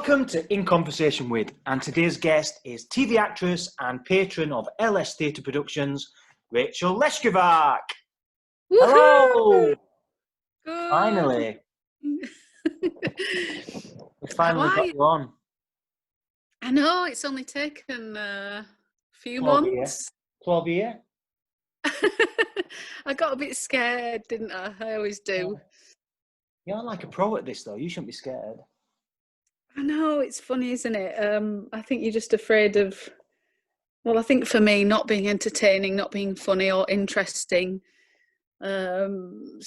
Welcome to In Conversation With, and today's guest is TV actress and patron of LS Theatre Productions, Rachel Leskovac. Woohoo! Hello! Good. Finally. We finally got you on. I know, it's only taken a few 12 months. 12 years? I got a bit scared, didn't I? I always do. You're like a pro at this, though. You shouldn't be scared. I know, it's funny, isn't it? I think you're just afraid of, well, I think for me, not being entertaining, not being funny or interesting. And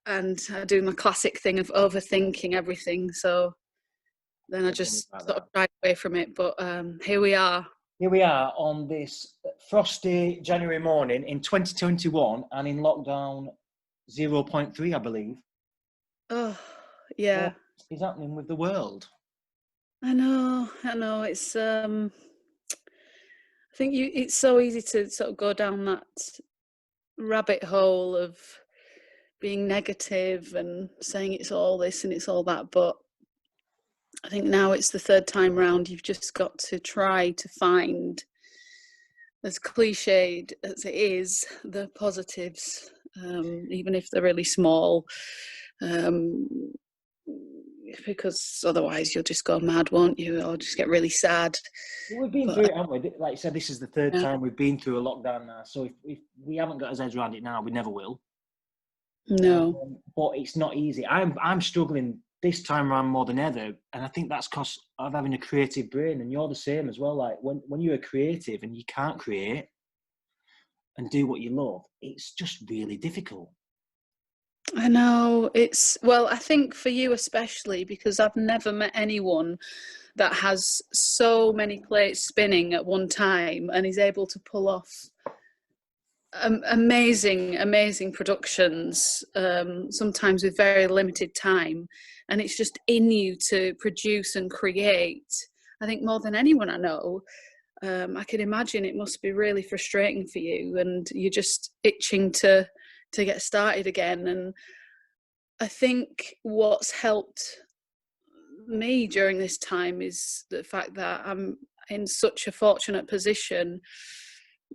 I do my classic thing of overthinking everything. So then I just sort of drive away from it. But here we are. Here we are on this frosty January morning in 2021 and in lockdown 0.3, I believe. Oh, yeah. What is happening with the world? I know. It's I think it's so easy to sort of go down that rabbit hole of being negative and saying it's all this and it's all that, but I think now it's the third time round. You've just got to try to find, as cliched as it is, the positives, even if they're really small, because otherwise you'll just go mad, won't you? Or just get really sad. Well, we've been through it, haven't we? Like you said, this is the third time we've been through a lockdown now. So if we haven't got our heads around it now, we never will. No. But it's not easy. I'm struggling this time around more than ever. And I think that's because of having a creative brain. And you're the same as well. Like when you're a creative and you can't create and do what you love, it's just really difficult. I know. I think for you especially, because I've never met anyone that has so many plates spinning at one time and is able to pull off amazing productions, sometimes with very limited time, and it's just in you to produce and create. I think more than anyone I know. I can imagine it must be really frustrating for you, and you're just itching to get started again. And I think what's helped me during this time is the fact that I'm in such a fortunate position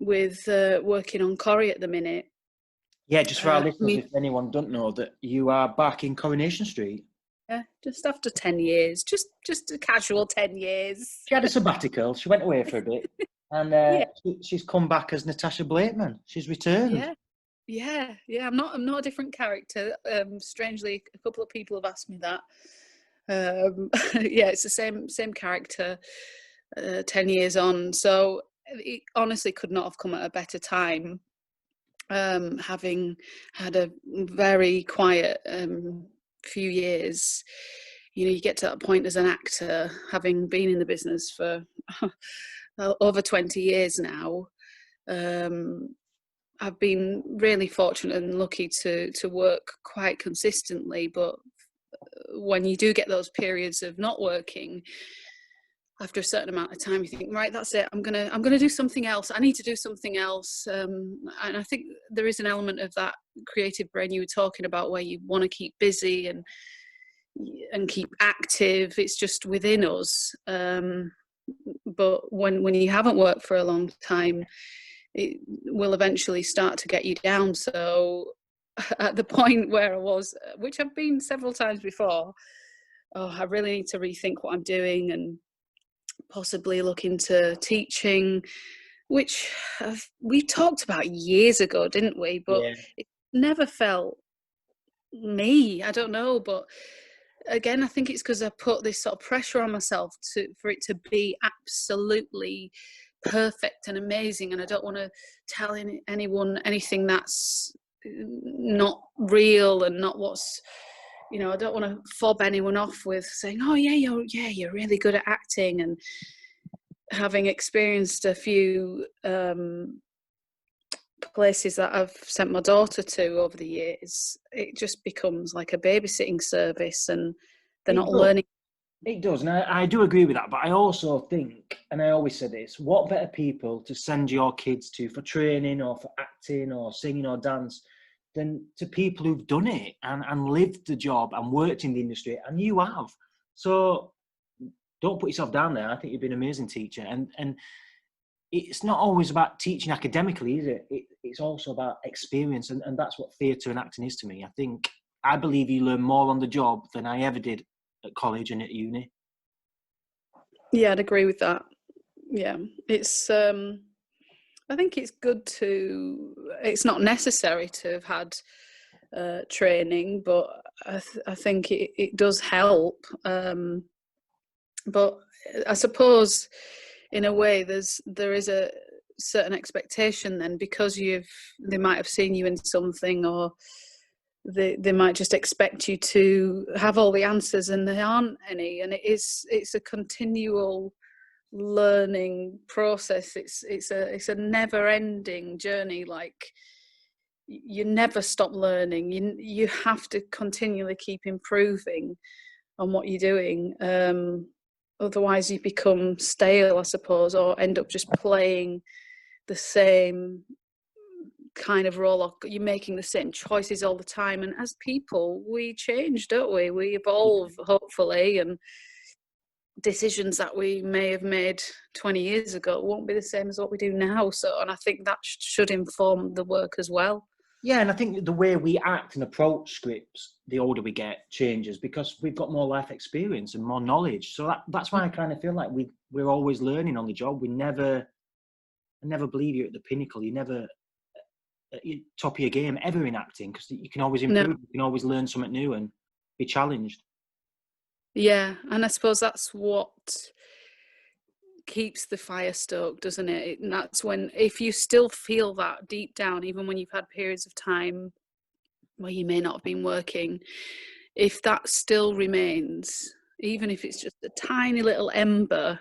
with working on Corrie at the minute. Yeah, just for our listeners, if anyone don't know, that you are back in Coronation Street. Yeah, just after 10 years, just a casual 10 years. She had a sabbatical. She went away for a bit, and she's come back as Natasha Blakeman. She's returned. Yeah. I'm not a different character. Strangely, a couple of people have asked me that. It's the same character. 10 years on, so it honestly could not have come at a better time. Having had a very quiet few years, you get to that point as an actor, having been in the business for over 20 years now. I've been really fortunate and lucky to work quite consistently, but when you do get those periods of not working, after a certain amount of time, you think, right, that's it. I'm gonna do something else. I need to do something else. And I think there is an element of that creative brain you were talking about, where you want to keep busy and keep active. It's just within us. But when you haven't worked for a long time, it will eventually start to get you down. So at the point where I was, which I've been several times before, I really need to rethink what I'm doing and possibly look into teaching, which we talked about years ago, didn't we? But it never felt me. I don't know, but again, I think it's because I put this sort of pressure on myself for it to be absolutely perfect and amazing, and I don't want to tell anyone anything that's not real and not what's, I don't want to fob anyone off with saying, oh yeah, you're really good at acting. And having experienced a few places that I've sent my daughter to over the years, it just becomes like a babysitting service, and they're not learning. It does, and I do agree with that, but I also think, and I always say this, what better people to send your kids to for training or for acting or singing or dance than to people who've done it and lived the job and worked in the industry, and you have. So don't put yourself down there. I think you've been an amazing teacher, and it's not always about teaching academically, is it? It's also about experience, and that's what theatre and acting is to me. I believe you learn more on the job than I ever did at college and at uni. Yeah, I'd agree with that. Yeah, it's. I think it's good to. It's not necessary to have had training, but I think it does help. But I suppose, in a way, there is a certain expectation then, because they might have seen you in something, or they might just expect you to have all the answers, and there aren't any. And it's a continual learning process. It's a never-ending journey. Like, you never stop learning. You have to continually keep improving on what you're doing. Otherwise you become stale, I suppose, or end up just playing the same kind of role, or you're making the same choices all the time. And as people, we change, don't we? We evolve, hopefully, and decisions that we may have made 20 years ago won't be the same as what we do now. So, and I think that should inform the work as well. Yeah, and I think the way we act and approach scripts, the older we get, changes, because we've got more life experience and more knowledge. So that's why I kind of feel like we're always learning on the job. I never believe you're at the pinnacle. You never at the top of your game ever in acting, because you can always improve. No. You can always learn something new and be challenged. Yeah, and I suppose that's what keeps the fire stoked, doesn't it? And that's when, if you still feel that deep down, even when you've had periods of time where you may not have been working, if that still remains, even if it's just a tiny little ember,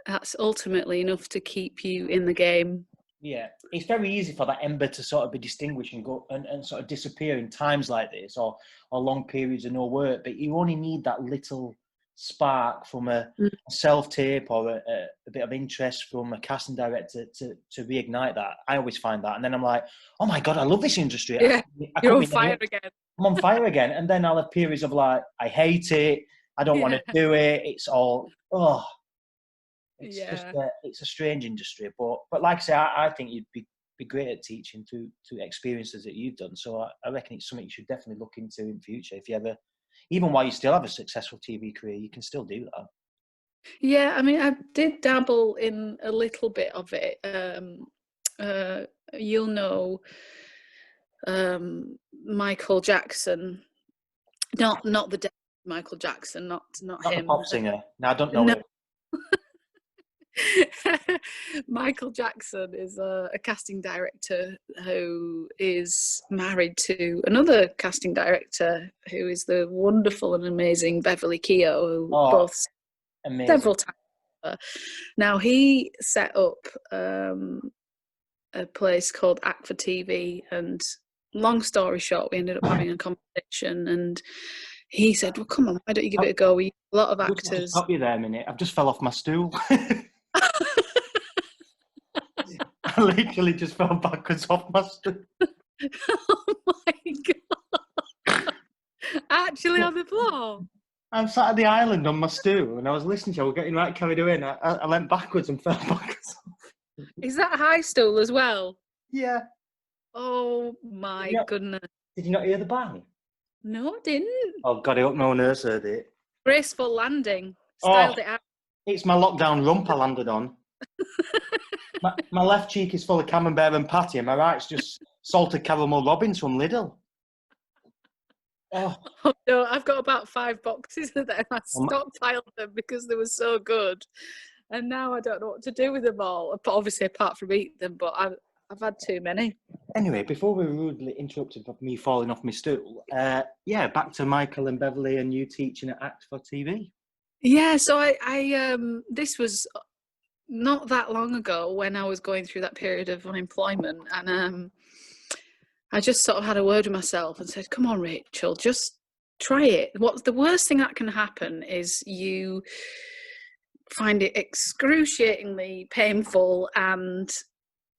that's ultimately enough to keep you in the game. Yeah, it's very easy for that ember to sort of be distinguished and go and sort of disappear in times like this, or long periods of no work. But you only need that little spark from a self-tape or a bit of interest from a casting director to reignite that. I always find that, and then I'm like, oh my god, I love this industry. Yeah, you're on fire again. I'm on fire again, and then I'll have periods of like, I hate it, I don't want to do it. It's all it's just it's a strange industry. But like I say, I think you'd be great at teaching through experiences that you've done. So I reckon it's something you should definitely look into in future. If you ever, even while you still have a successful TV career, you can still do that. Yeah, I mean, I did dabble in a little bit of it. You'll know Michael Jackson, not the dead Michael Jackson, not him. The pop singer. No, I don't know him. Michael Jackson is a casting director who is married to another casting director who is the wonderful and amazing Beverly Keogh, who both amazing. Several times. Now, he set up a place called Act for TV, and long story short, we ended up having a conversation, and he said, well, come on, why don't you give it a go? We a lot of actors. I'll stop you there a minute. I've just fell off my stool. I literally just fell backwards off my stool. Oh my god! Actually, on the floor. I'm sat at the island on my stool, and I was listening to you. I was getting right carried away, and I went backwards and fell backwards. Is that high stool as well? Yeah. Oh my goodness! Did you not hear the bang? No, I didn't. Oh God, I hope no one else heard it. Graceful landing. Styled it out. It's my lockdown rump I landed on. my left cheek is full of camembert and patty, and my right's just salted caramel robins from Lidl. Oh no, I've got about 5 boxes of them. I stockpiled them because they were so good, and now I don't know what to do with them all. Obviously, apart from eat them, but I've had too many. Anyway, before we were rudely interrupted by me falling off my stool, back to Michael and Beverly and you teaching at Act for TV. Yeah, so I this was not that long ago when I was going through that period of unemployment, and I just sort of had a word with myself and said, come on, Rachel, just try it. What's the worst thing that can happen is you find it excruciatingly painful and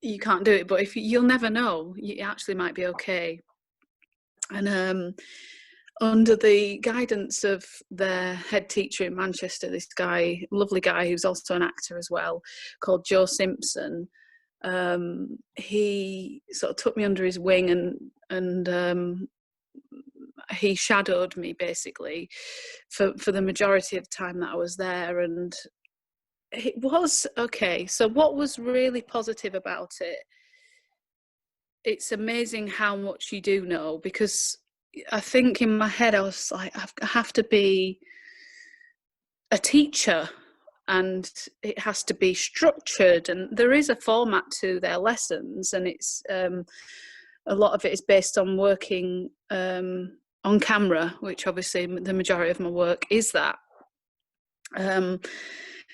you can't do it. But if you'll never know, you actually might be okay. And under the guidance of their head teacher in Manchester, this guy, lovely guy who's also an actor as well, called Joe Simpson. He sort of took me under his wing, and he shadowed me basically for the majority of the time that I was there. And it was okay. So what was really positive about it, it's amazing how much you do know, because I think in my head I was like, I have to be a teacher and it has to be structured, and there is a format to their lessons, and it's a lot of it is based on working on camera, which obviously the majority of my work is that.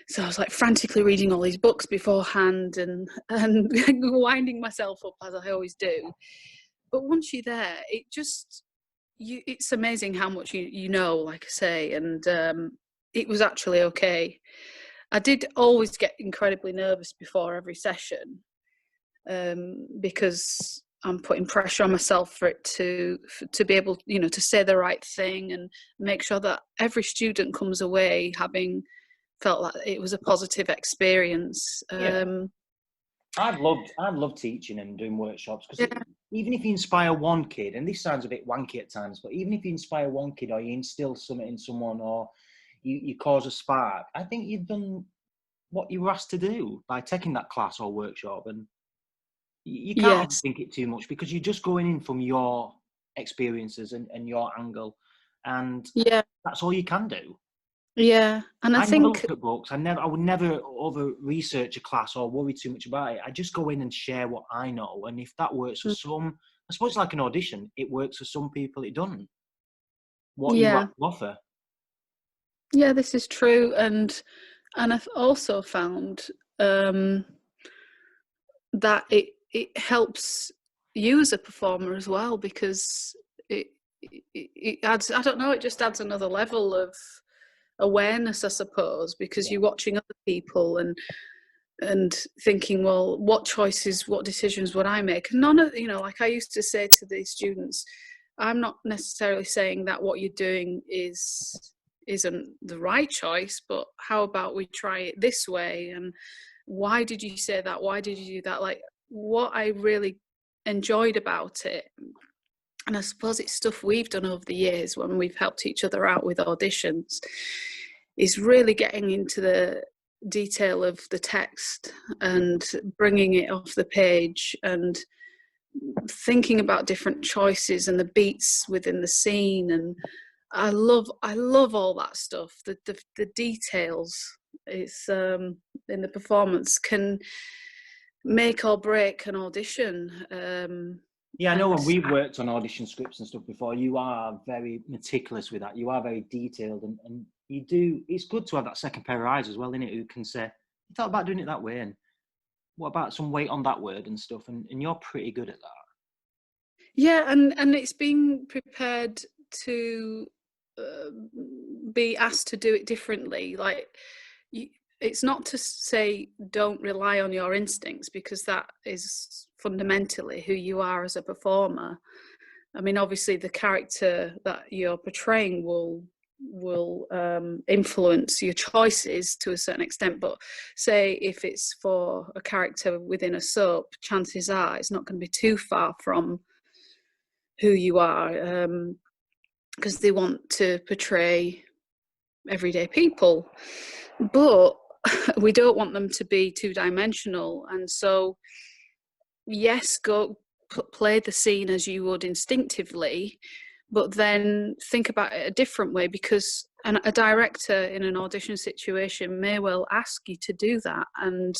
So I was like frantically reading all these books beforehand and winding myself up as I always do. But once you're there, it's amazing how much you know, like I say, and it was actually okay. I did always get incredibly nervous before every session, because I'm putting pressure on myself for it to be able, to say the right thing and make sure that every student comes away having felt like it was a positive experience. I've loved teaching and doing workshops, because even if you inspire one kid, and this sounds a bit wanky at times, but even if you inspire one kid, or you instill something in someone, or you cause a spark, I think you've done what you were asked to do by taking that class or workshop. And you can't think it too much, because you're just going in from your experiences and your angle, and that's all you can do. Yeah, and I think never look at books. I would never over research a class or worry too much about it. I just go in and share what I know, and if that works for some, I suppose it's like an audition. It works for some people, it doesn't. What you have to offer. Yeah, this is true, and I've also found that it helps you as a performer as well, because it adds, I don't know, it just adds another level of awareness, I suppose, because you're watching other people and thinking, well, what choices, what decisions would I make? And none of, like I used to say to the students, I'm not necessarily saying that what you're doing isn't the right choice, but how about we try it this way? And why did you say that? Why did you do that? Like, what I really enjoyed about it, and I suppose it's stuff we've done over the years when we've helped each other out with auditions, is really getting into the detail of the text and bringing it off the page and thinking about different choices and the beats within the scene. And I love all that stuff. The details is in the performance can make or break an audition. I know when we've worked on audition scripts and stuff before, you are very meticulous with that. You are very detailed, and you do. It's good to have that second pair of eyes as well, isn't it? Who can say, "You thought about doing it that way," and what about some weight on that word and stuff? And you're pretty good at that. Yeah, and it's being prepared to be asked to do it differently. Like, it's not to say don't rely on your instincts, because that is fundamentally who you are as a performer. I mean, obviously the character that you're portraying will influence your choices to a certain extent, but say if it's for a character within a soap, chances are it's not going to be too far from who you are, because they want to portray everyday people, but we don't want them to be two-dimensional. And so yes, go play the scene as you would instinctively, but then think about it a different way, because a director in an audition situation may well ask you to do that, and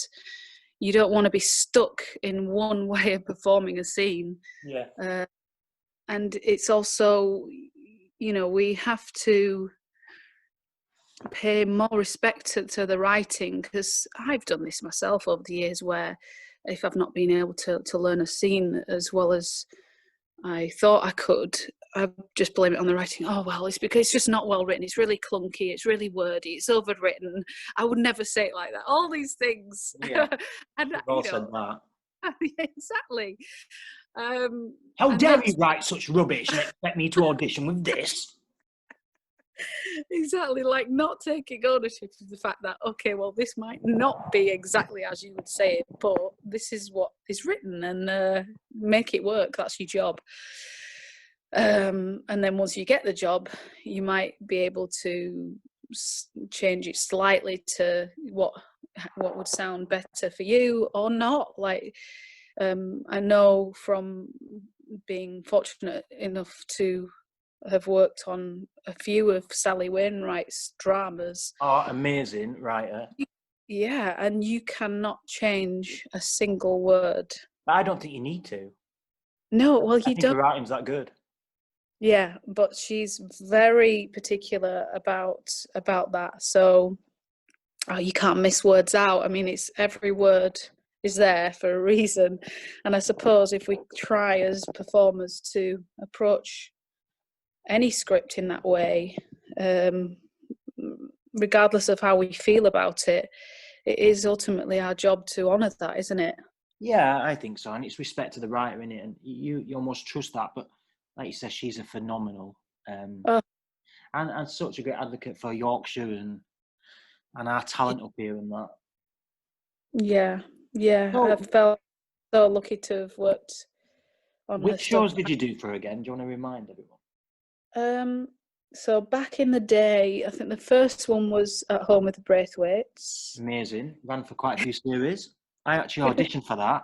you don't want to be stuck in one way of performing a scene. And it's also, we have to pay more respect to the writing, because I've done this myself over the years, where if I've not been able to learn a scene as well as I thought I could, I just blame it on the writing. Oh, well, it's because it's just not well written. It's really clunky. It's really wordy. It's overwritten. I would never say it like that. All these things. Yeah, and, I've all said that. Yeah, exactly. How And dare that's you write such rubbish and expect me to audition with this? exactly, like not taking ownership of the fact that, okay, well, this might not be exactly as you would say it, but this is what is written, and make it work. That's your job. And then once you get the job, you might be able to change it slightly to what would sound better for you or not. Like, I know from being fortunate enough to have worked on a few of Sally Wainwright's dramas. Oh, amazing writer. Yeah, and you cannot change a single word. But I don't think you need to. No, well, I you think don't. the writing's that good. Yeah, but she's very particular about that. So you can't miss words out. I mean, it's every word is there for a reason. And I suppose if we try as performers to approach any script in that way, regardless of how we feel about it, it is ultimately our job to honour that, isn't it? Yeah, I think so. And it's respect to the writer in it. And you almost trust that. But like you said, she's a phenomenal Oh, and such a great advocate for Yorkshire and our talent up here and that. yeah, yeah. I So, felt so lucky to have worked on her which shows stuff. did you do for her again? Do you want to remind everyone? So back in the day, I think the first one was At Home with the Braithwaites. Amazing. Ran for quite a few series. I actually auditioned for that.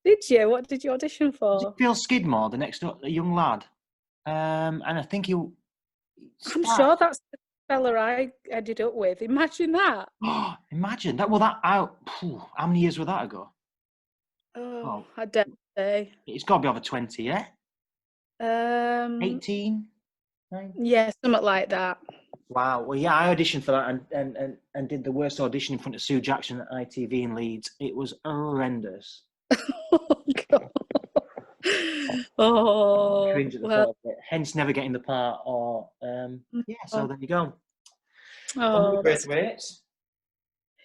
Did you? What did you audition Was it for? Phil Skidmore, the next young lad? And I think he I'm started. sure that's the fella I ended up with. Imagine that. Oh, imagine that. Well, how many years were that ago? Oh, Oh, I dare say. it's got to be over 20, yeah? Um, 18? 9? yeah, something like that. Wow. Well, yeah, I auditioned for that and did the worst audition in front of Sue Jackson at ITV in Leeds. It was horrendous. Oh God. Oh Cringe at the well. thought of it. Hence, never getting the part. Or yeah. So Oh, there you go. Home with oh, the that's Braithwaites.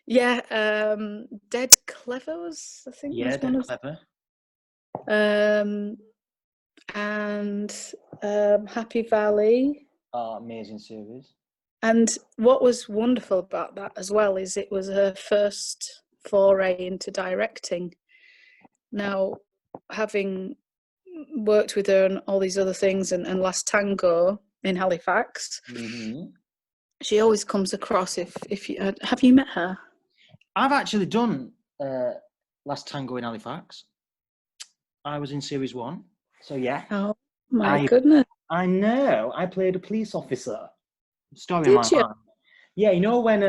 yeah. Dead Clever was, I think, Yeah, was one dead of. clever. Um, and Happy Valley. Oh, amazing series. And what was wonderful about that as well is it was her first foray into directing. Now, having worked with her on all these other things and Last Tango in Halifax, Mm-hmm. she always comes across. If you have you met her? I've actually done Last Tango in Halifax. I was in series 1. So yeah, Oh my I goodness! I know. I played a police officer. Story of my Did you? life. Yeah, you know when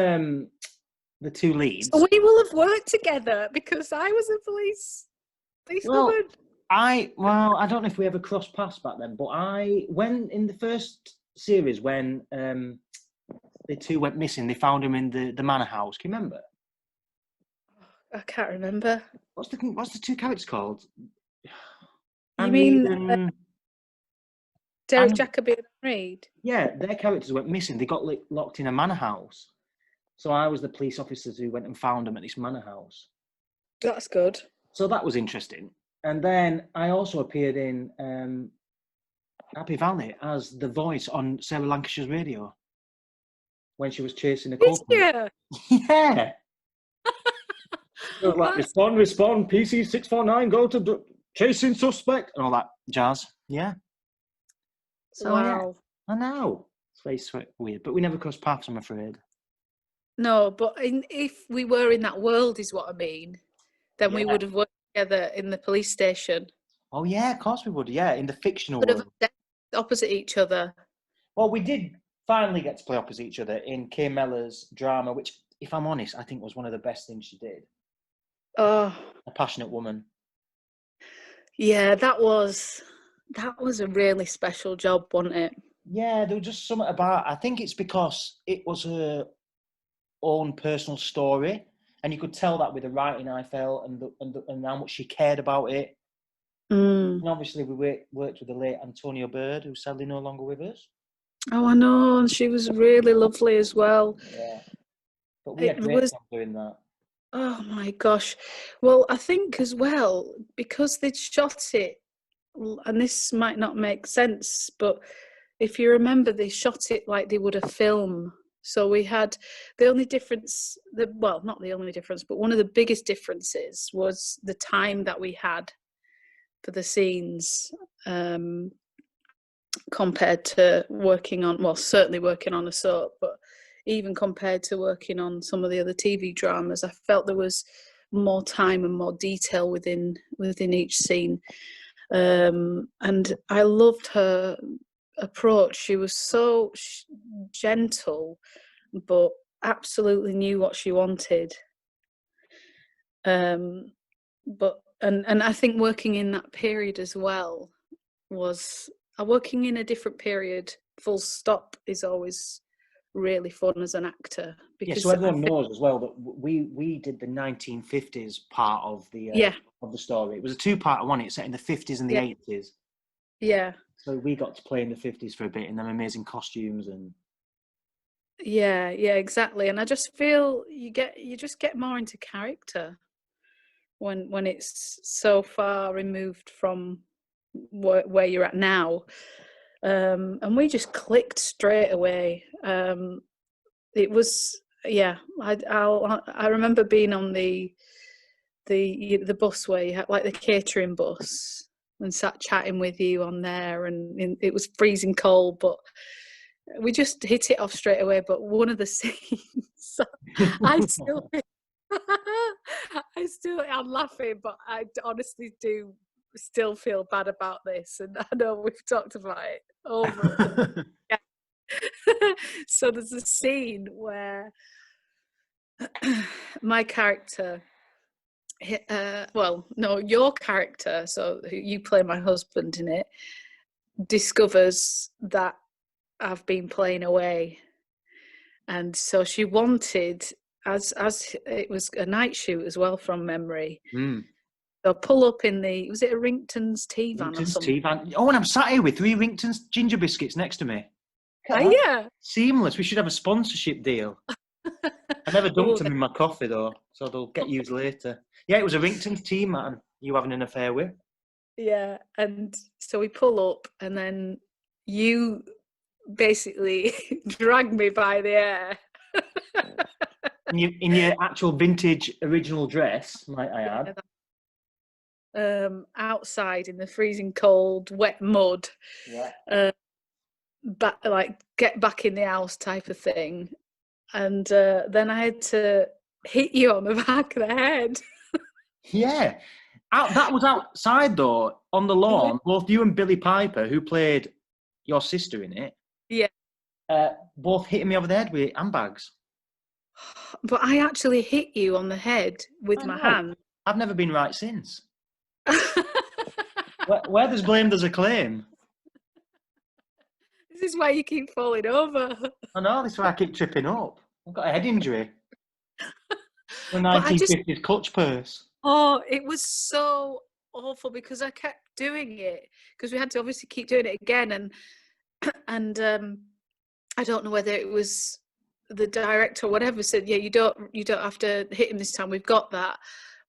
the two leads. So we will have worked together because I was a Well, policewoman. I don't know if we ever crossed paths back then, but when in the first series when the two went missing, they found him in the manor house. Can you remember? I can't remember. What's the two characters called? You Anne Reed mean and Derek Anne. Jacobi and Reed? Yeah, their characters went missing. They got locked in a manor house. So I was the police officers who went and found them at this manor house. That's good. So that was interesting. And then I also appeared in Happy Valley as the voice on Sarah Lancashire's radio when she was chasing a Did culprit. you? Yeah. It was like, That's respond, PC 649, go to chasing suspect, and all that jazz. Yeah. So yeah, wow. I know. It's very weird, but we never crossed paths, I'm afraid. No, but if we were in that world, is what I mean, then we Yeah. would have worked together in the police station. Oh yeah, of course we would. Yeah, in the fictional Would have world. dead opposite each other. Well, we did finally get to play opposite each other in Kay Mellor's drama, which, if I'm honest, I think was one of the best things she did. Oh, A passionate woman. yeah, that was a really special job, wasn't it? Yeah, there was just something about. I think it's because it was her own personal story, and you could tell that with the writing. I felt and how much she cared about it. Mm. And obviously, we worked with the late Antonio Bird, who's sadly no longer with us. Oh, I know, and she was really lovely as well. Yeah, but we It had great was. fun doing that. Oh my gosh. Well, I think as well, because they'd shot it and this might not make sense, but if you remember, they shot it like they would a film. So we had the only difference, well, not the only difference, but one of the biggest differences was the time that we had for the scenes, compared to working on, well, certainly working on a soap, but even compared to working on some of the other TV dramas, I felt there was more time and more detail within each scene. And I loved her approach. She was so gentle, but absolutely knew what she wanted. But I think working in that period as well was working in a different period. Full stop is always really fun as an actor, Yeah, because so everyone knows as well that we did the 1950s part of the story. It was a two-part one. It's set in the 50s and the 80s. Yeah. So we got to play in the 50s for a bit in them amazing costumes and. Yeah, exactly. And I just feel you just get more into character when it's so far removed from where you're at now. And we just clicked straight away. It was, I remember being on the bus where you had like the catering bus, and sat chatting with you on there, and it was freezing cold, but we just hit it off straight away. But one of the scenes, I still I'm laughing, but I honestly do still feel bad about this, and I know we've talked about it over. So there's a scene where my character, your character, so you play my husband in it, discovers that I've been playing away, and so she wanted, as it was a night shoot as well from memory. So pull up in was it a Rington's tea van or something? Tea van. Oh, and I'm sat here with 3 Rington's ginger biscuits next to me. Yeah. Seamless. We should have a sponsorship deal. I never dumped them in my coffee though, so they'll get used later. Yeah, it was a Rington's tea man you having an affair with. Yeah, and so we pull up, and then you basically drag me by the hair. In your actual vintage original dress, might I add. Outside in the freezing cold, wet mud. Yeah. Get back in the house type of thing. And then I had to hit you on the back of the head. Yeah. That was outside though, on the lawn. Both you and Billy Piper, who played your sister in it, both hitting me over the head with handbags. But I actually hit you on the head with my hand. I've never been right since. where there's blame, there's a claim. This is why you keep falling over. I know, this is why I keep tripping up. I've got a head injury. The 1950s clutch purse. Oh, it was so awful because I kept doing it, because we had to obviously keep doing it again, and I don't know whether it was the director or whatever said, yeah, you don't have to hit him this time, we've got that.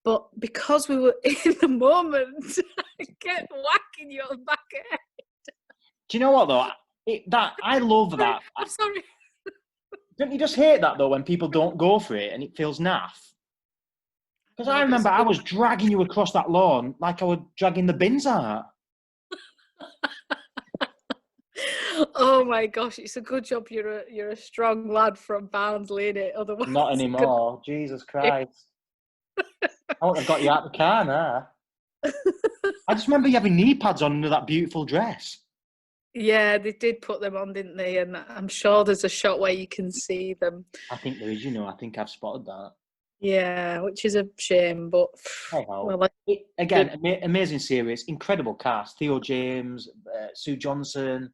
But because we were in the moment, I kept whacking you on the back of the head. Do you know what though? I love that. I'm sorry. Don't you just hate that though when people don't go for it and it feels naff? Because I remember I was dragging you across that lawn like I was dragging the bins out. Oh my gosh, it's a good job you're a strong lad from Barnsley, innit? Otherwise, not anymore. Jesus Christ. I wouldn't have got you out of the car now. I just remember you having knee pads on under that beautiful dress. Yeah, they did put them on, didn't they? And I'm sure there's a shot where you can see them. I think there is, I think I've spotted that. Yeah, which is a shame, but again, amazing series, incredible cast: Theo James, Sue Johnson,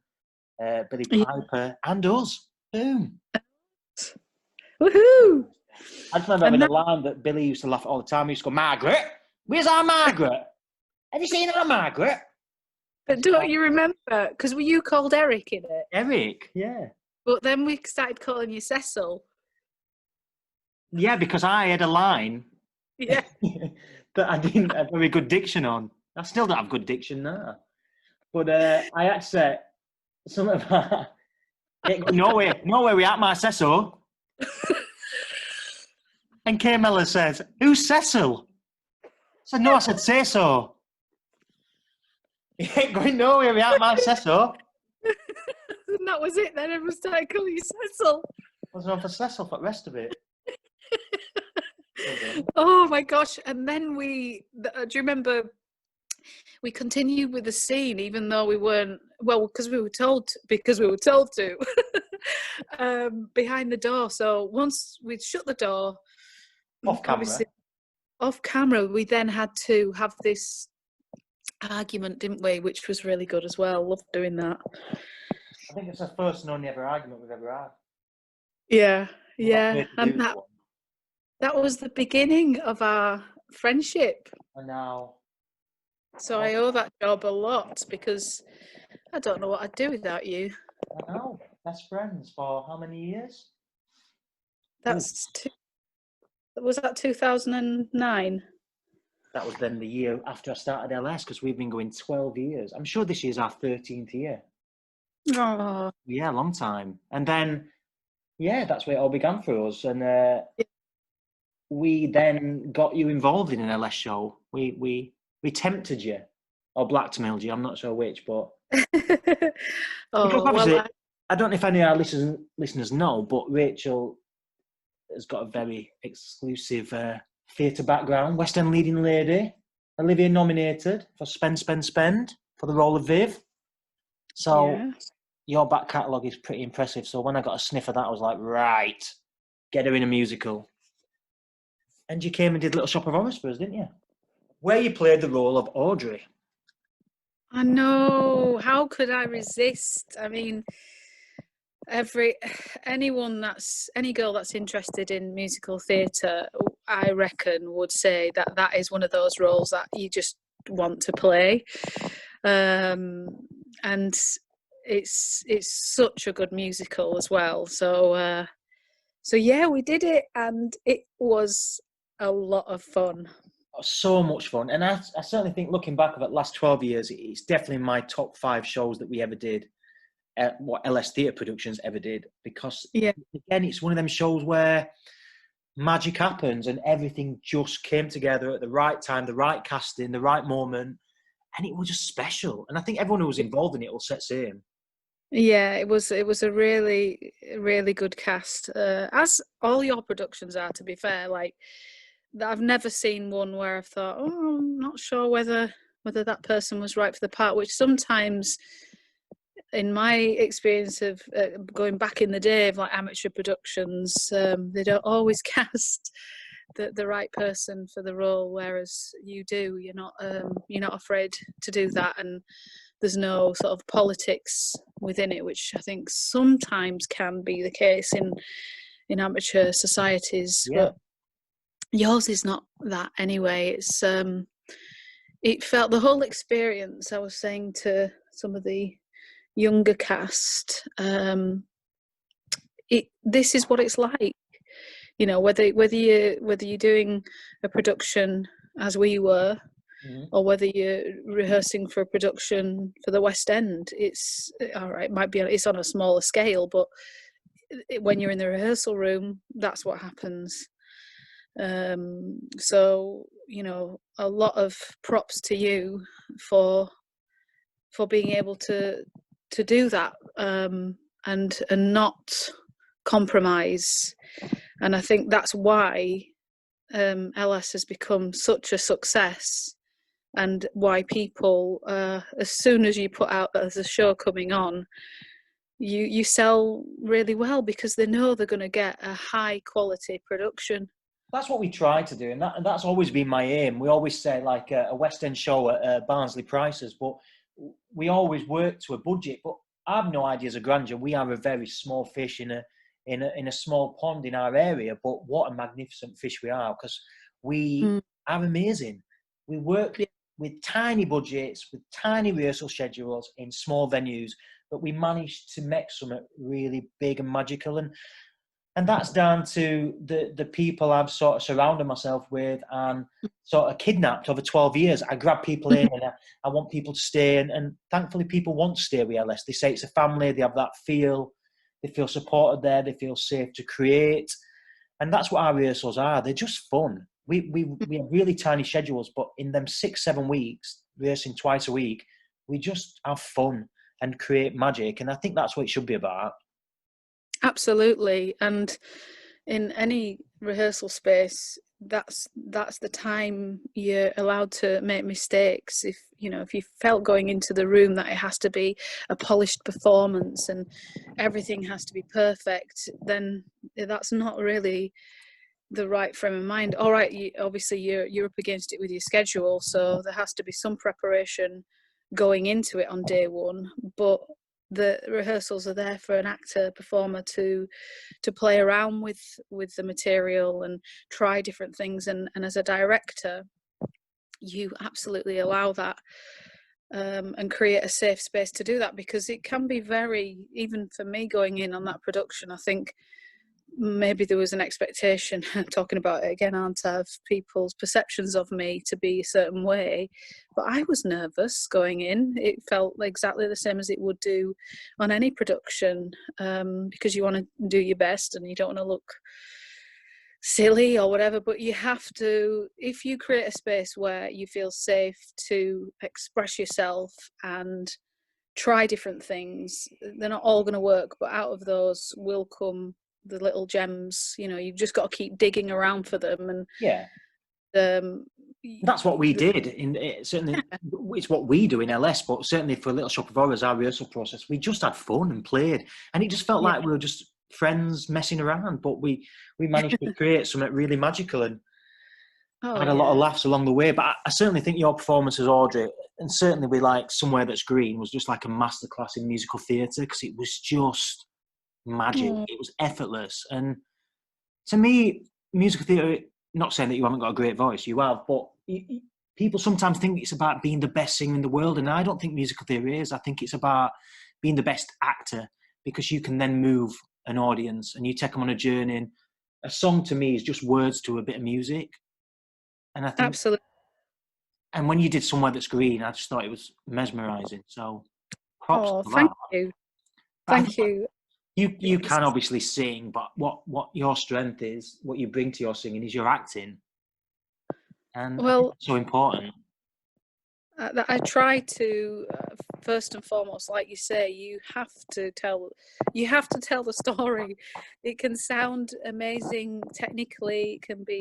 Billy Piper, and us. Boom! Woohoo! I just remember having a line that Billy used to laugh at all the time. He used to go, "Margaret, where's our Margaret? Have you seen our Margaret?" But don't you remember? Because were you called Eric in it? Eric, yeah. But then we started calling you Cecil. Yeah, because I had a line that I didn't have very good diction on. I still don't have good diction now. But I had to say, some of that, nowhere we at, my Cecil. And Kay Mellor says, who's Cecil? I said, no, I said, say so. He ain't going nowhere we at, my Cecil. And that was it then. Everyone started calling you Cecil. I was on for Cecil for the rest of it. Oh my gosh. And then do you remember we continued with the scene even though we weren't, well, because we were told to behind the door. So once we'd shut the door, off camera, we then had to have this argument, didn't we, which was really good as well. Loved doing that. I think it's the first and only ever argument we've ever had. Yeah, and that was the beginning of our friendship. And now, so I owe that job a lot because I don't know what I'd do without you. I know. Best friends for how many years? Was that 2009? That was then the year after I started LS, because we've been going 12 years. I'm sure this year's our 13th year. Oh. Yeah, long time. And then, yeah, that's where it all began for us. And we then got you involved in an LS show. We tempted you, or blackmailed you. I'm not sure which, but obviously, I don't know if any of our listeners know, but Rachel has got a very exclusive theatre background. West End leading lady. Olivier nominated for Spend for the role of Vive. So your back catalogue is pretty impressive. So when I got a sniff of that, I was like, right, get her in a musical. And you came and did Little Shop of Horrors for us, didn't you? Where you played the role of Audrey. I know. How could I resist? I mean, any girl that's interested in musical theatre, I reckon, would say that is one of those roles that you just want to play. And it's such a good musical as well. So yeah, we did it, and it was a lot of fun. So much fun. And I certainly think, looking back over the last 12 years, it's definitely my top 5 shows that we ever did, what LS Theatre Productions ever did, because again, it's one of them shows where magic happens and everything just came together at the right time, the right casting, the right moment, and it was just special. And I think everyone who was involved in it will set same. Yeah, it was a really, really good cast, as all your productions are, to be fair. Like, I've never seen one where I've thought, oh, I'm not sure whether that person was right for the part, which sometimes, in my experience of going back in the day of like amateur productions, they don't always cast the right person for the role, whereas you do. You're not afraid to do that, and there's no sort of politics within it, which I think sometimes can be the case in amateur societies. Yeah. But yours is not that anyway. It's it felt, the whole experience, I was saying to some of the younger cast, this is what it's like, you know, whether you're doing a production as we were, or whether you're rehearsing for a production for the West End. It's all right, it's on a smaller scale, but when you're in the rehearsal room, that's what happens. So, you know, a lot of props to you for being able to do that, and not compromise. And I think that's why LS has become such a success, and why people, as soon as you put out there's a show coming on, you sell really well, because they know they're going to get a high quality production. That's what we try to do, and that's always been my aim. We always say, like, a West End show at Barnsley prices, but we always work to a budget. But I've no ideas of grandeur. We are a very small fish in a small pond in our area, but what a magnificent fish we are, because we are amazing. We work with tiny budgets, with tiny rehearsal schedules in small venues, but we managed to make something really big and magical. And And that's down to the people I've sort of surrounded myself with and sort of kidnapped over 12 years. I grab people in and I want people to stay. And thankfully, people want to stay with LS. They say it's a family. They have that feel. They feel supported there. They feel safe to create. And that's what our rehearsals are. They're just fun. We have really tiny schedules, but in them 6-7 weeks, rehearsing twice a week, we just have fun and create magic. And I think that's what it should be about. Absolutely. And in any rehearsal space, that's the time you're allowed to make mistakes. If you felt going into the room that it has to be a polished performance and everything has to be perfect, then that's not really the right frame of mind. All right, obviously you're up against it with your schedule, so there has to be some preparation going into it on day one, but the rehearsals are there for an actor performer to play around with the material and try different things, and as a director you absolutely allow that, and create a safe space to do that, because it can be very, even for me going in on that production, I think maybe there was an expectation, talking about it again, aren't I, of people's perceptions of me to be a certain way. But I was nervous going in. It felt exactly the same as it would do on any production, because you want to do your best and you don't want to look silly or whatever. But you have to, if you create a space where you feel safe to express yourself and try different things, they're not all going to work, but out of those will come the little gems. You've just got to keep digging around for them. And yeah, that's what we did. Certainly, it's what we do in LS. But certainly for Little Shop of Horrors, our rehearsal process, we just had fun and played, and it just felt like we were just friends messing around. But we managed to create something really magical and had a lot of laughs along the way. But I certainly think your performance as Audrey, and certainly we like Somewhere That's Green, was just like a masterclass in musical theatre, because it was just magic. It was effortless. And to me, musical theatre, not saying that you haven't got a great voice, you have, but people sometimes think it's about being the best singer in the world, and I don't think musical theatre is. I think it's about being the best actor, because you can then move an audience and you take them on a journey. And a song to me is just words to a bit of music. And I think, absolutely. and when you did Somewhere That's Green, I just thought it was mesmerising. So props to Thank that. you. Thank you. You can obviously sing, but what your strength is, what you bring to your singing, is your acting. And I think that's so important. I try to, first and foremost, like you say, you have to tell the story. It can sound amazing technically, it can be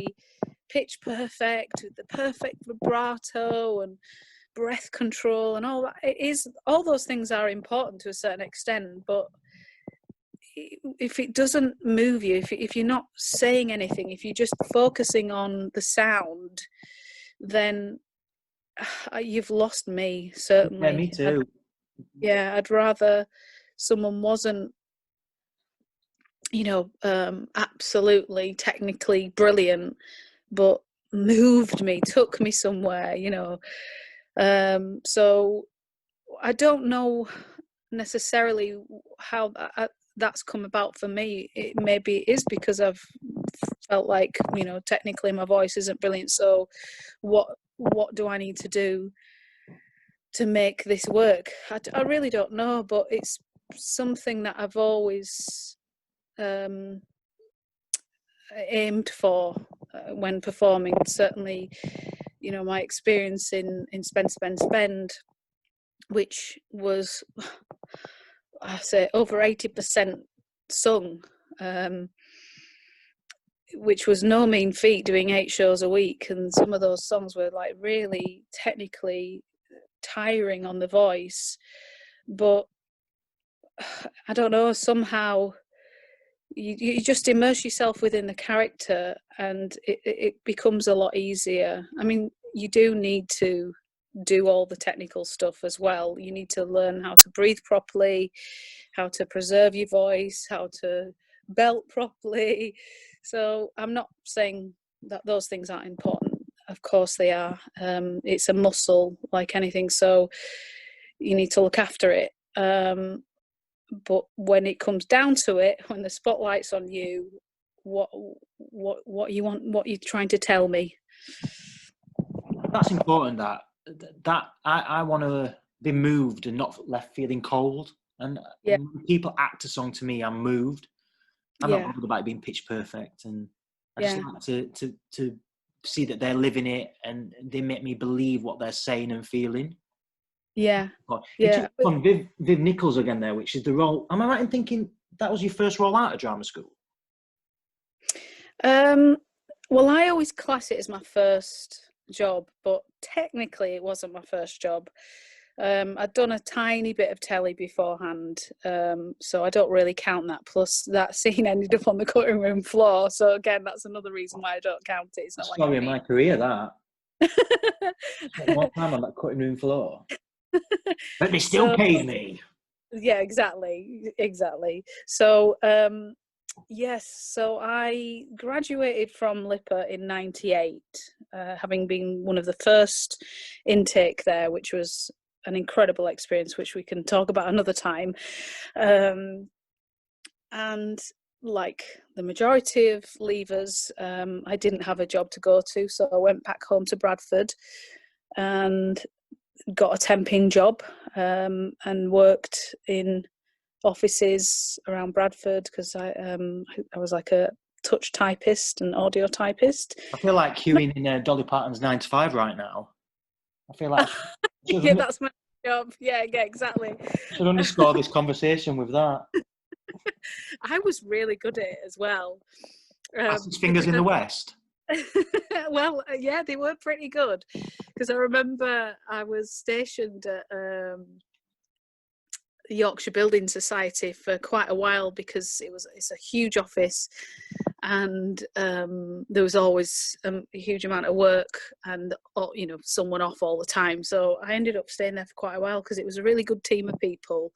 pitch perfect with the perfect vibrato and breath control and all that. All those things are important to a certain extent, but if it doesn't move you, if you're not saying anything, if you're just focusing on the sound, then you've lost me, certainly. Yeah, me too. I'd rather someone wasn't, absolutely technically brilliant, but moved me, took me somewhere, so I don't know necessarily how that's come about for me. Maybe it is because I've felt like, technically my voice isn't brilliant, so what do I need to do to make this work? I really don't know, but it's something that I've always aimed for when performing. Certainly, my experience in Spend, Spend, Spend, which was, I say, over 80% sung, which was no mean feat, doing 8 shows a week, and some of those songs were like really technically tiring on the voice. But I don't know, somehow you just immerse yourself within the character and it becomes a lot easier. I mean, you do need to do all the technical stuff as well. You need to learn how to breathe properly, how to preserve your voice, how to belt properly. So I'm not saying that those things aren't important. Of course they are. It's a muscle like anything, so you need to look after it. but when it comes down to it, when the spotlight's on you, what you want, what you're trying to tell me. That's important. That I want to be moved and not left feeling cold. And when people act a song to me, I'm moved. I'm not bothered about it being pitch perfect, and I just like to see that they're living it and they make me believe what they're saying and feeling. You touched on Viv Nichols again there, which is the role. Am I right in thinking that was your first role out of drama school? Well, I always class it as my first job, but technically it wasn't my first job. I'd done a tiny bit of telly beforehand, so I don't really count that. Plus, that scene ended up on the cutting room floor, so again, that's another reason why I don't count it. It's not story of my career, that. Spent more time on that cutting room floor, but they still paid me. Yeah, exactly. So, yes, so I graduated from LIPA in '98, having been one of the first intake there, which was an incredible experience, which we can talk about another time. And like the majority of leavers, I didn't have a job to go to, so I went back home to Bradford and got a temping job, and worked in offices around Bradford because I was like a touch typist and audio typist. I feel like queuing in Dolly Parton's 9 to 5 right now. I feel like yeah, that's my job. Yeah, exactly. Should underscore this conversation with that. I was really good at it as well. Fastest fingers in the West. Well, yeah, they were pretty good, because I remember I was stationed at the Yorkshire Building Society for quite a while, because it's a huge office, and there was always a huge amount of work and someone off all the time. So I ended up staying there for quite a while because it was a really good team of people.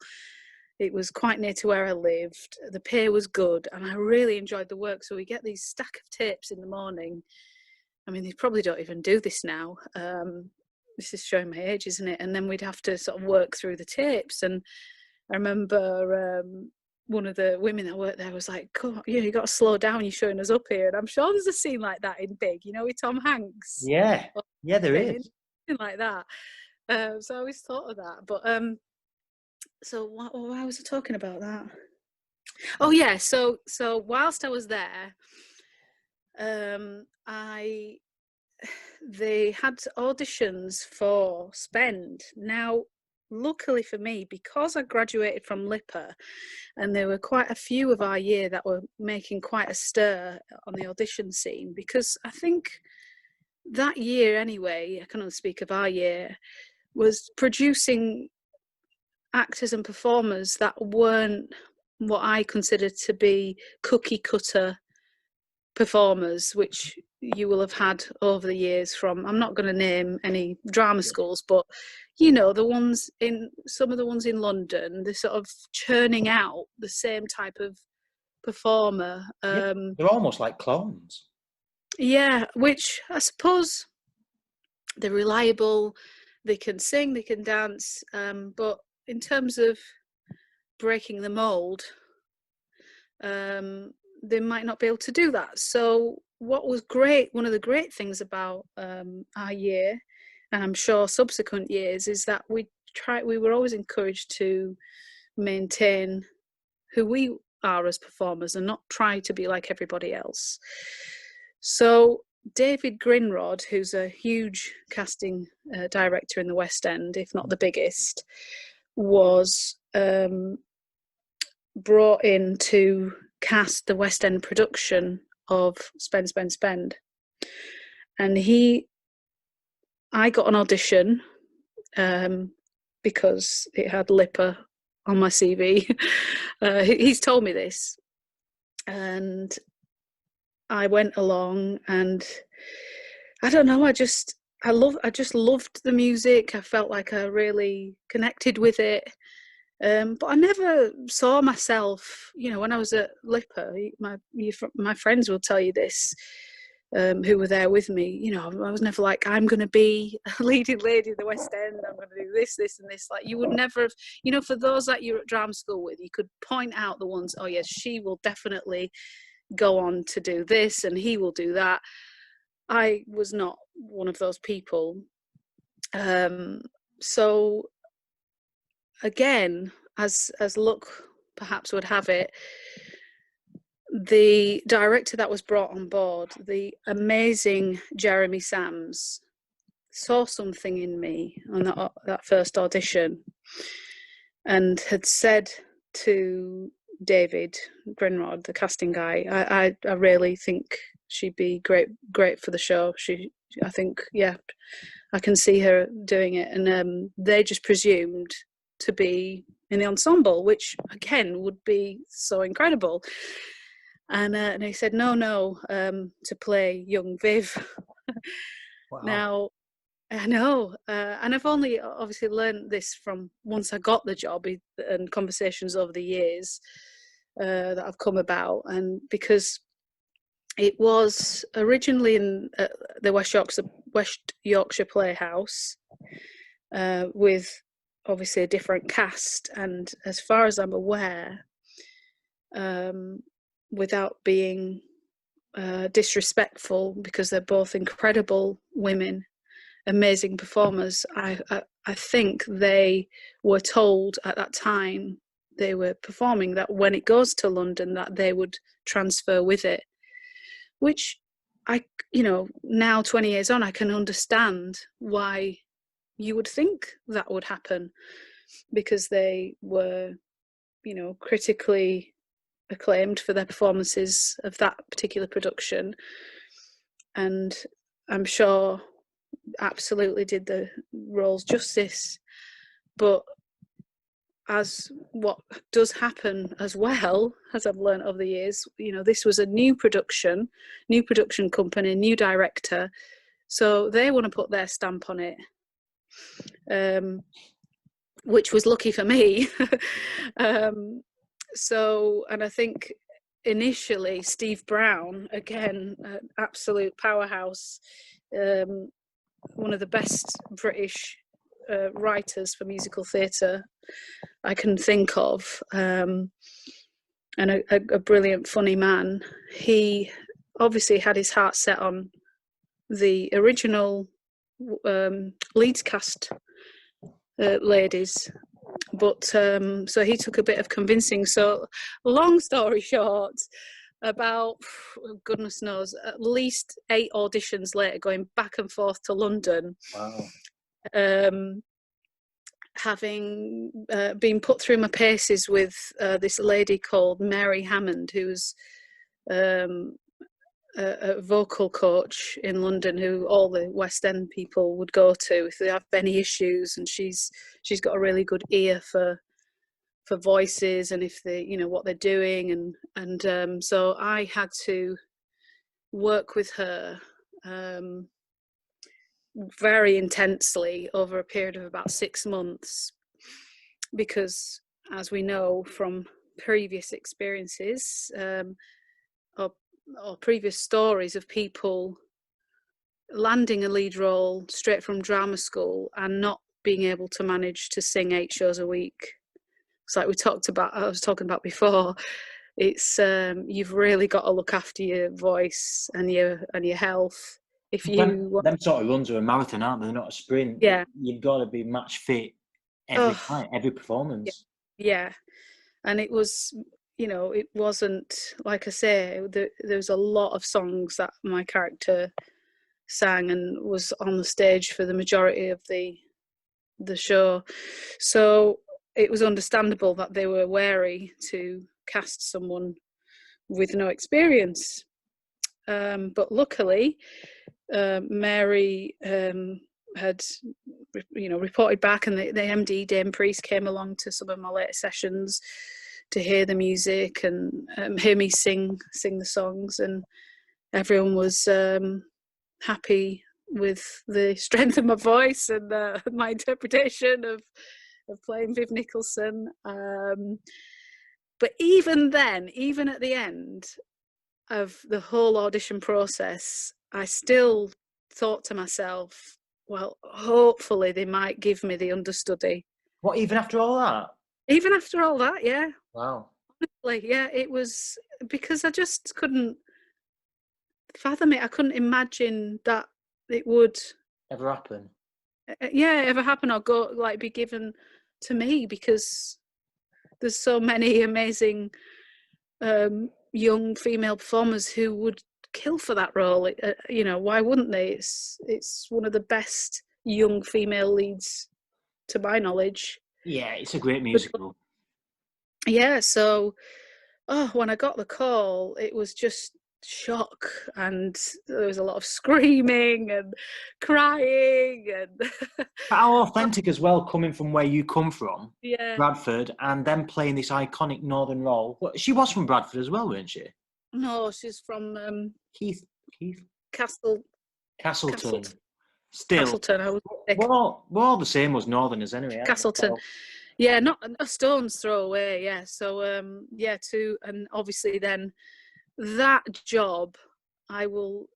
It was quite near to where I lived. The pay was good, and I really enjoyed the work. So we get these stack of tapes in the morning. I mean, they probably don't even do this now. This is showing my age, isn't it? And then we'd have to sort of work through the tapes. And I remember one of the women that worked there was like, "God, you got to slow down. You're showing us up here." And I'm sure there's a scene like that in Big, with Tom Hanks. Yeah, there is. Like that. So I always thought of that. But so why was I talking about that? Oh yeah, so whilst I was there, they had auditions for Spend. Now, luckily for me, because I graduated from LIPA, and there were quite a few of our year that were making quite a stir on the audition scene, because I think that year anyway, I can only speak of our year, was producing actors and performers that weren't what I considered to be cookie cutter performers, which you will have had over the years from, I'm not going to name any drama schools, but the ones in, some of the ones in London, they're sort of churning out the same type of performer. They're almost like clones. Yeah, which I suppose they're reliable, they can sing, they can dance, but in terms of breaking the mold, they might not be able to do that. So what was great, one of the great things about our year, and I'm sure subsequent years, is that we were always encouraged to maintain who we are as performers and not try to be like everybody else. So David Grinrod, who's a huge casting director in the West End, if not the biggest, was brought in to cast the West End production of Spend, Spend, Spend. And I got an audition because it had LIPA on my CV. He's told me this. And I went along, and I don't know, I just loved the music. I felt like I really connected with it. But I never saw myself, when I was at LIPA, my friends will tell you this. who were there with me, you know, I was never like, I'm going to be a leading lady in the West End, I'm going to do this, this and this. Like, you would never have, you know, for those that you're at drama school with, you could point out the ones, oh yes, she will definitely go on to do this and he will do that. I was not one of those people. So again, as luck perhaps would have it, the director that was brought on board, the amazing Jeremy Sams, saw something in me on that first audition and had said to David Grinrod, the casting guy, I really think she'd be great for the show. I think, yeah, I can see her doing it. And they just presumed to be in the ensemble, which again would be so incredible. And he said, no, to play young Viv. Wow. Now, I know, and I've only obviously learned this from once I got the job and conversations over the years that have come about, and because it was originally in the West Yorkshire Playhouse with obviously a different cast, and as far as I'm aware, without being disrespectful, because they're both incredible women, amazing performers, I think they were told at that time they were performing that when it goes to London that they would transfer with it, which now 20 years on, I can understand why you would think that would happen, because they were, critically acclaimed for their performances of that particular production, and I'm sure absolutely did the roles justice. But as what does happen as well, as I've learned over the years, this was a new production company, new director, so they want to put their stamp on it, which was lucky for me. And I think initially Steve Brown, again, an absolute powerhouse, one of the best British writers for musical theatre I can think of, and a brilliant, funny man. He obviously had his heart set on the original Leeds cast ladies, but so he took a bit of convincing. So long story short, about, goodness knows, at least 8 auditions later, going back and forth to London. Wow. Having been put through my paces with this lady called Mary Hammond, who's a vocal coach in London, who all the West End people would go to if they have any issues, and she's got a really good ear for voices and if they, what they're doing, and so I had to work with her very intensely over a period of about 6 months, because as we know from previous experiences or previous stories of people landing a lead role straight from drama school and not being able to manage to sing 8 shows a week, it's like I was talking about before, it's you've really got to look after your voice and your health. If you them sort of runs are a marathon, aren't they? They're not a sprint. Yeah, You've got to be match fit every night, every performance. Yeah, and it was, it wasn't, like I say, there was a lot of songs that my character sang and was on the stage for the majority of the show, so it was understandable that they were wary to cast someone with no experience. But luckily, Mary had, reported back, and the MD, Dame Priest, came along to some of my later sessions to hear the music and hear me sing the songs, and everyone was happy with the strength of my voice and my interpretation of playing Viv Nicholson. But even then, even at the end of the whole audition process, I still thought to myself, well, hopefully they might give me the understudy. What, even after all that? Even after all that, yeah. Wow. Like, yeah, it was because I just couldn't fathom it. I couldn't imagine that it would Ever happen? ever happen or go like be given to me, because there's so many amazing young female performers who would kill for that role. You know, why wouldn't they? It's one of the best young female leads to my knowledge. Yeah, it's a great But musical. yeah, so when I got the call, it was just shock, and there was a lot of screaming and crying and But how authentic as well, coming from where you come from, yeah. Bradford, and then playing this iconic northern role. Well, she was from Bradford as well, weren't she? No, she's from Keith, Keith, Castle Castleton. Castleton. Still, Castleton, I was sick. we're all the same as northerners anyway, aren't we? Castleton. So, Yeah, not a stone's throw away. Yeah, so yeah, and obviously then that job, I will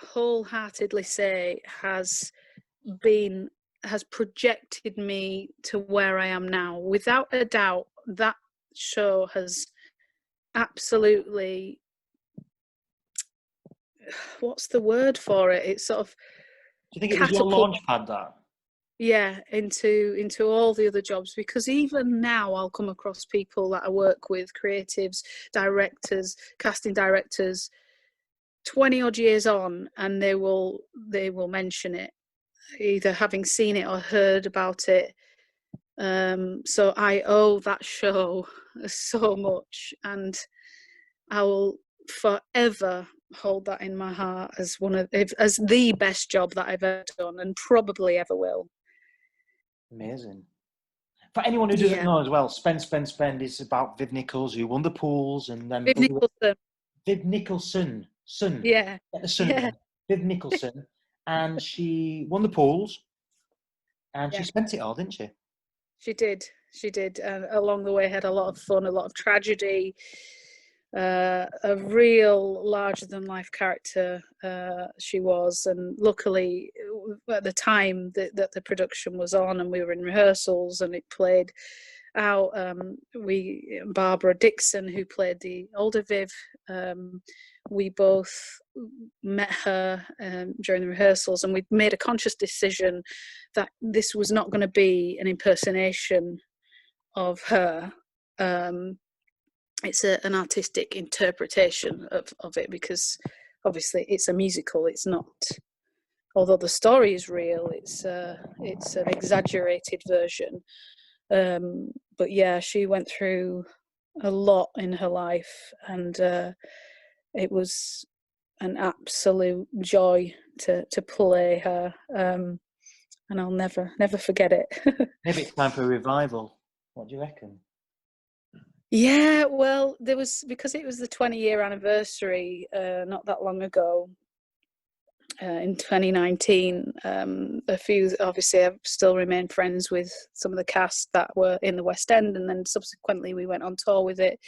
wholeheartedly say, has projected me to where I am now. Without a doubt, that show has absolutely, what's the word for it? It's sort of do you think it was your catapult, launch pad, that? yeah, into all the other jobs, because even now I'll come across people that I work with, creatives, directors, casting directors, 20 odd years on, and they will mention it, either having seen it or heard about it. So I owe that show so much, and I will forever hold that in my heart as as the best job that I've ever done, and probably ever will. Amazing. For anyone who doesn't Yeah, know as well, Spend is about Viv Nichols, who won the pools, and then Viv Nicholson. Viv Nicholson, Yeah, get the son yeah, again, Viv Nicholson, and she won the pools, and she yeah. spent it all, didn't she? She did. She did. And along the way, had a lot of fun, a lot of tragedy. A real larger than life character she was, and luckily at the time that the production was on and we were in rehearsals and it played out, Barbara Dixon, who played the older Viv, we both met her during the rehearsals, and we made a conscious decision that this was not going to be an impersonation of her. It's an artistic interpretation of it, because obviously it's a musical. It's not, although the story is real, it's an exaggerated version. But yeah, she went through a lot in her life, and it was an absolute joy to play her, and I'll never forget it. Maybe it's time for a revival. What do you reckon? Yeah, well, there was, because it was the 20-year anniversary not that long ago, in 2019. A few, obviously, I've still remained friends with some of the cast that were in the West End, and then subsequently we went on tour with it.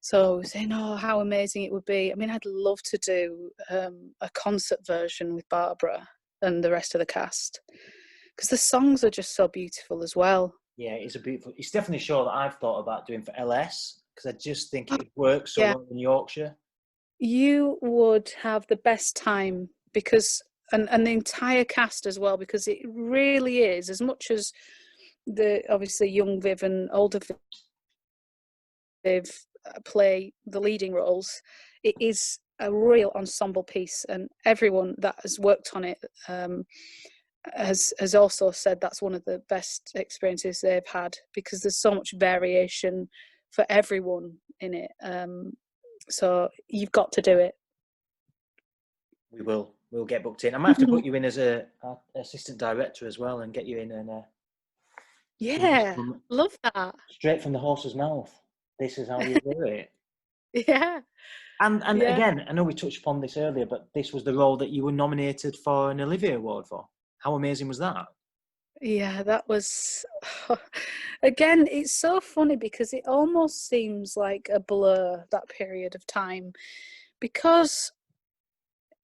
So saying, oh, how amazing it would be. I mean, I'd love to do a concert version with Barbara and the rest of the cast, because the songs are just so beautiful as well. Yeah, it's a beautiful. It's definitely a show that I've thought about doing for LS, because I just think Oh, it works so yeah, well in Yorkshire. you would have the best time, because and the entire cast as well, because it really is, as much as the obviously young Viv and older Viv play the leading roles, it is a real ensemble piece, and everyone that has worked on it has also said that's one of the best experiences they've had, because there's so much variation for everyone in it. So you've got to do it. We will. We'll get booked in. I might have to put you in as a assistant director as well, and get you in and Yeah, love that. straight from the horse's mouth. This is how you do it. Yeah, And yeah, again, I know we touched upon this earlier, but this was the role that you were nominated for an Olivier Award for. How amazing was that? yeah. That was again. It's so funny because it almost seems like a blur, that period of time, because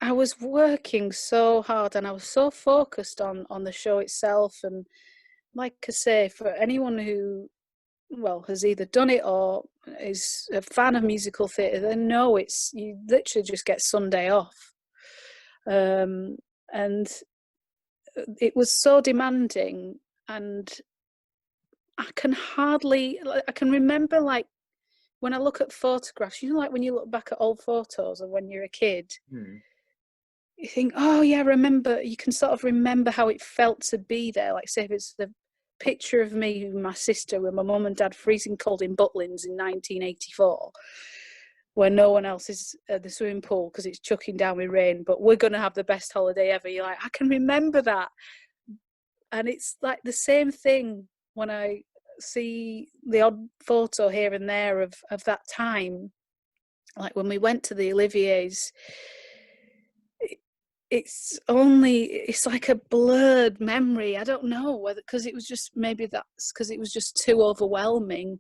I was working so hard and I was so focused on the show itself. And like I say, for anyone who, well, has either done it or is a fan of musical theatre, they know it's, you literally just get Sunday off. And it was so demanding, and I can remember, like, when I look at photographs, you know, like when you look back at old photos of when you're a kid, you think, oh yeah, you can sort of remember how it felt to be there. Like, say if it's the picture of me and my sister with my mum and dad freezing cold in Butlins in 1984, where no one else is at the swimming pool because it's chucking down with rain, but we're going to have the best holiday ever. You're like, I can remember that. And it's like the same thing when I see the odd photo here and there of that time. Like when we went to the Olivier's, it's like a blurred memory. I don't know whether, because it was just, maybe that's because it was just too overwhelming.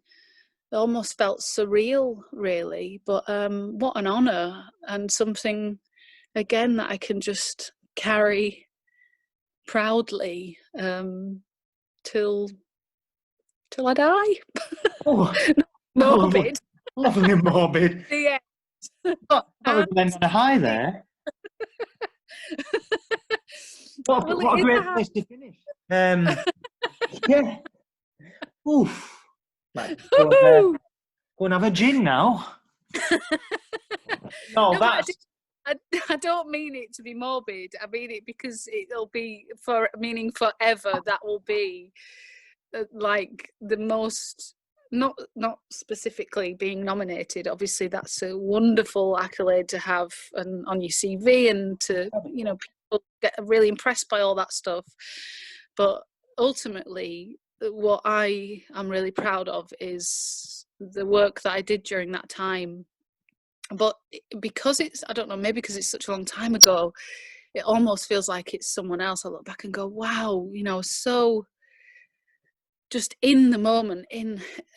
It almost felt surreal, really. But what an honour, and something, again, that I can just carry proudly till I die. Oh, Morbid. Lovely morbid. Yeah. Not really on a high there. What a great place to finish. Yeah. Oof. Right, go and have a gin now. No, that's... I don't mean it to be morbid. I mean it because it'll be meaning forever. That will be like the most, not specifically being nominated. Obviously, that's a wonderful accolade to have on your CV, and to, you know, people get really impressed by all that stuff. But ultimately, what I am really proud of is the work that I did during that time. But because it's, I don't know, maybe because it's such a long time ago, it almost feels like it's someone else. I look back and go, wow, you know, so just in the moment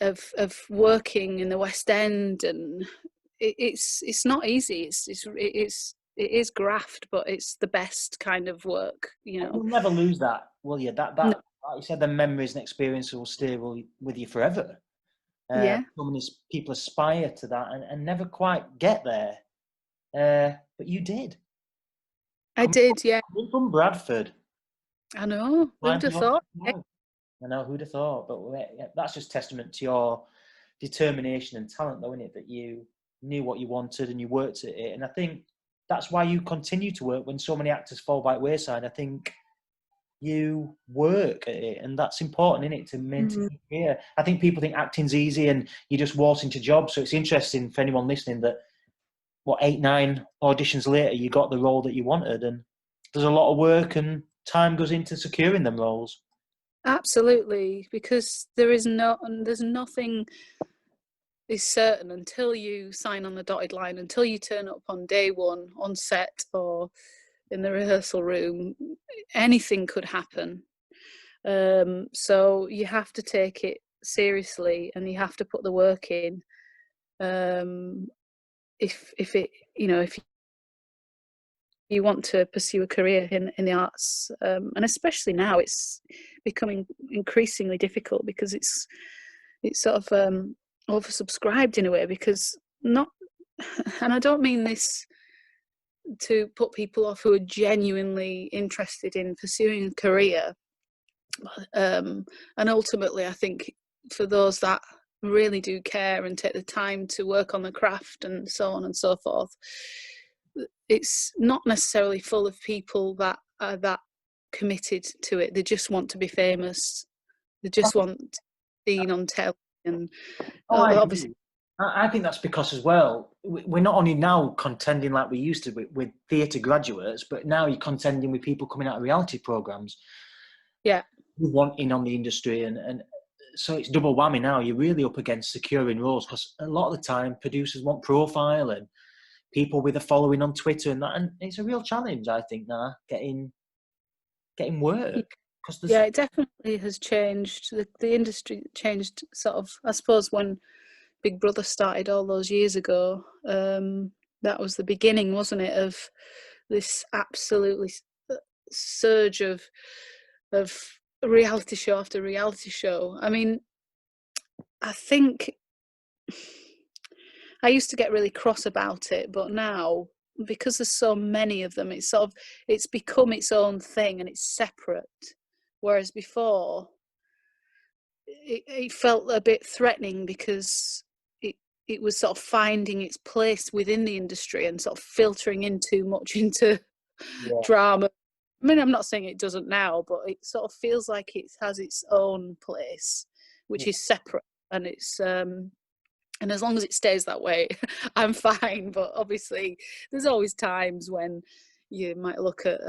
of working in the West End, and it's not easy. It is graft, but it's the best kind of work, you know. You'll never lose that, will you? That No. like you said, the memories and experience will stay with you forever. Yeah. So many people aspire to that and never quite get there. But you did. I did, yeah. From Bradford. I know. Who'd have thought? I know, who'd have thought? But that's just testament to your determination and talent, though, isn't it? That you knew what you wanted and you worked at it. And I think that's why you continue to work when so many actors fall by the wayside. I think you work at it, and that's important, isn't it, to maintain your career. I think people think acting's easy and you just waltz into jobs. So it's interesting for anyone listening that 8-9 auditions later you got the role that you wanted, and there's a lot of work and time goes into securing them roles. Absolutely, because there's nothing is certain until you sign on the dotted line, until you turn up on day one on set or in the rehearsal room. Anything could happen. So you have to take it seriously and you have to put the work in. If it, you know, if you want to pursue a career in the arts, and especially now it's becoming increasingly difficult because it's sort of oversubscribed in a way, because not, and I don't mean this to put people off who are genuinely interested in pursuing a career, and ultimately I think for those that really do care and take the time to work on the craft and so on and so forth, it's not necessarily full of people that are that committed to it. They just want to be famous. They just want being on telly. And obviously, I think that's because as well, we're not only now contending like we used to with theatre graduates, but now you're contending with people coming out of reality programmes. Yeah. Who want in on the industry, and so it's double whammy now. You're really up against securing roles, because a lot of the time producers want profile and people with a following on Twitter and that, and it's a real challenge, I think, now getting work. Yeah, it definitely has changed. The industry changed, sort of, I suppose, when Big Brother started all those years ago. That was the beginning, wasn't it, of this absolutely surge of reality show after reality show. I mean, I think I used to get really cross about it, but now, because there's so many of them, it's become its own thing and it's separate. Whereas before, it felt a bit threatening because it was sort of finding its place within the industry and sort of filtering in too much into drama. I mean, I'm not saying it doesn't now, but it sort of feels like it has its own place, which is separate, and it's and as long as it stays that way, I'm fine. But obviously, there's always times when you might look at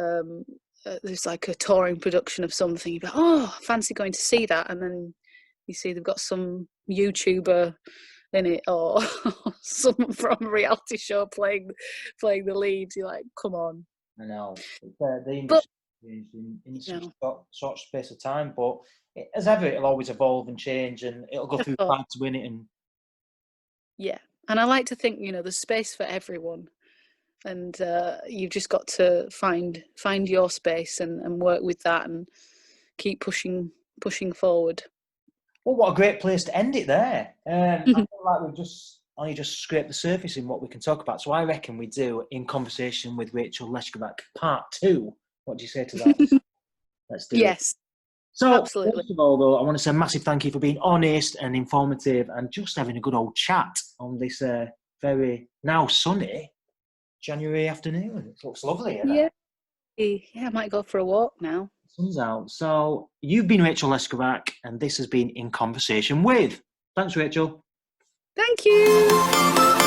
there's like a touring production of something, you're like, oh, fancy going to see that, and then you see they've got some YouTuber in it or someone from a reality show playing the leads. You're like, come on. I know. The industry in such a short space of time, but as ever, it'll always evolve and change, and it'll go through fight to win it. And and I like to think, there's space for everyone, and you've just got to find your space and work with that and keep pushing forward. Well, what a great place to end it there. I feel like we've only just scraped the surface in what we can talk about. So I reckon we do In Conversation with Rachel Leskovac Part 2. What do you say to that? Let's do it. Yes. So, absolutely. First of all, though, I want to say a massive thank you for being honest and informative and just having a good old chat on this very now sunny January afternoon. It looks lovely. Yeah, I might go for a walk now. Sun's out. So, you've been Rachel Leskovac, and this has been In Conversation with. Thanks, Rachel. Thank you.